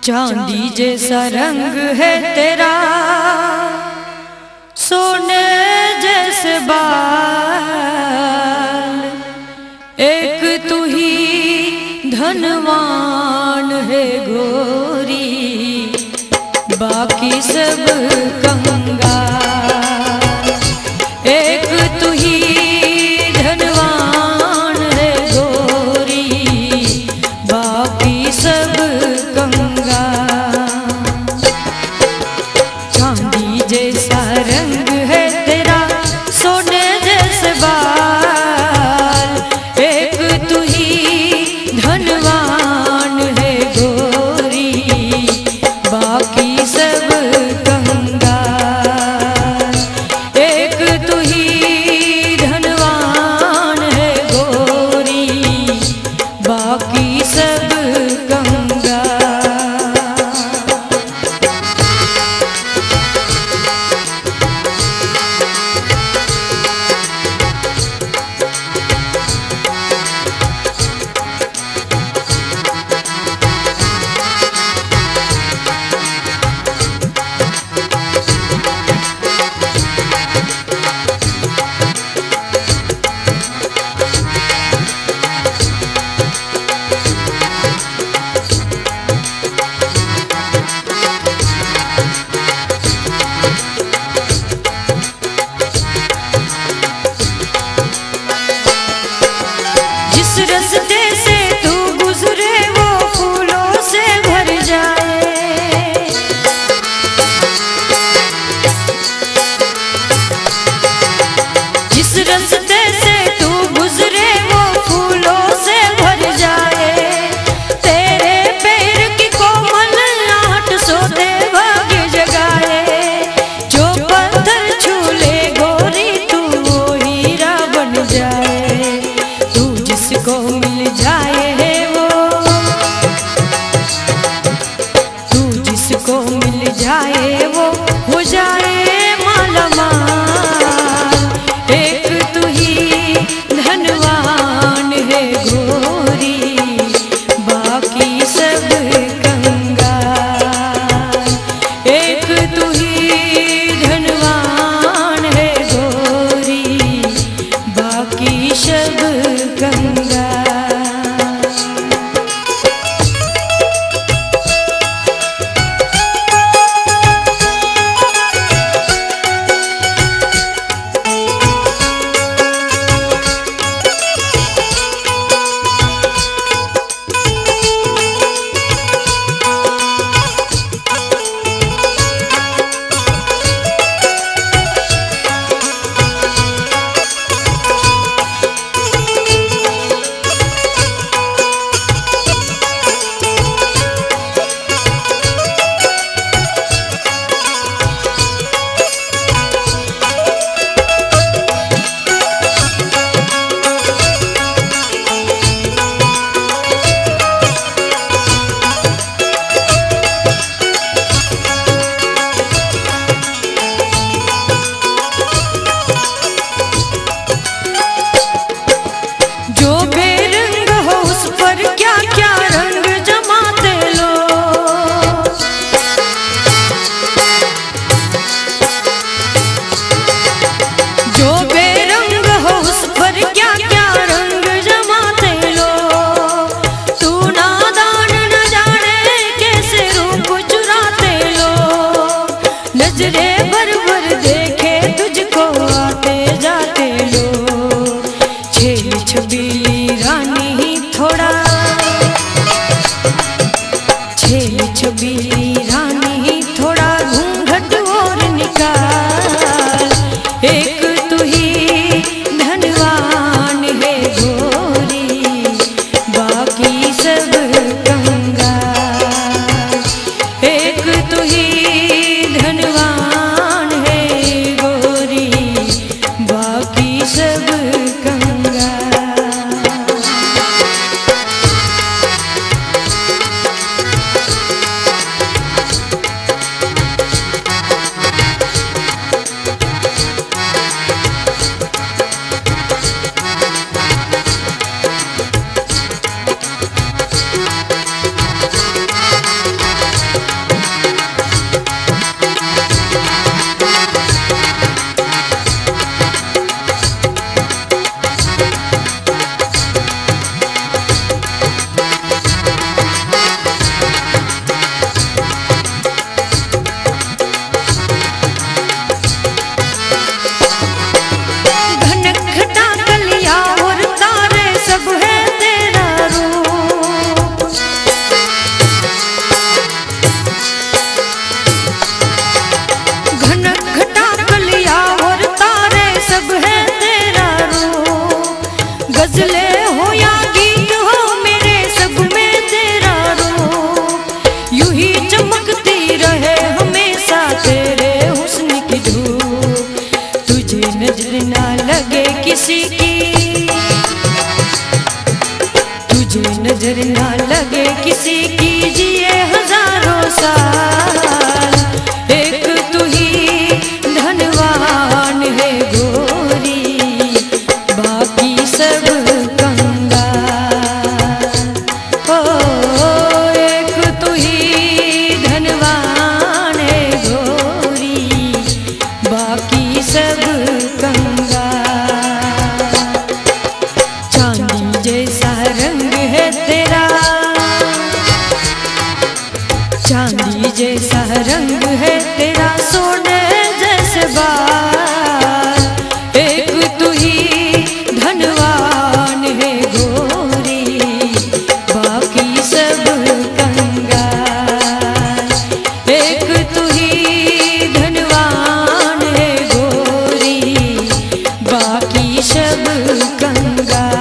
चांदी जैसा रंग है तेरा, सोने जैसे बाल, एक तू ही धनवान है गोरी, बाकी सब कंगाल। एक तू ही धनवान है गोरी, बाकी सब कंगाल। चांदी जैसा रंग है तेरा, सोने जैसे बाल, एक तू ही धनवान है गोरी, बाकी सब कंगाल। एक तू ही धनवान है गोरी, बाकी सब कंगाल। रस्ते से तू गुजरे वो फूलों से भर जाए, जिस रस्ते से तू गुजरे वो फूलों से भर जाए। तेरे पैर की कोमल आहट सोते भाग्य जगाए, जो पत्थर छू ले गोरी तू वो हीरा बन जाए। तू जिसको मिल जाए है वो, तू जिसको मिल जाए वो हो जाए माला माल। एक तू ही धनवान है गोरी, बाकी सब कंगाल। एक तू ही धनवान है गोरी, बाकी सब कंगाल। नजरे भर भर देखे तुझको आते जाते लोग, छेली छबीली रानी थोड़ा, छेली छबीली रानी थोड़ा घूंघट और निकाल। एक तू ही धनवान है गोरी, बाकी सब कंगाल। एक तू ही धनवान ऐसी कीजिए हजारों साल, एक तू ही धनवान है गोरी, बाकी सब कंगाल। ओ एक तू ही धनवान है गोरी, बाकी सब कंगाल। चांदी जैसा रंग है तेरा, चांदी जैसा रंग है तेरा, सोने जैसे बाल, एक तू ही धनवान है गोरी, बाकी सब कंगाल। एक तू ही धनवान है गोरी, बाकी सब कंगाल।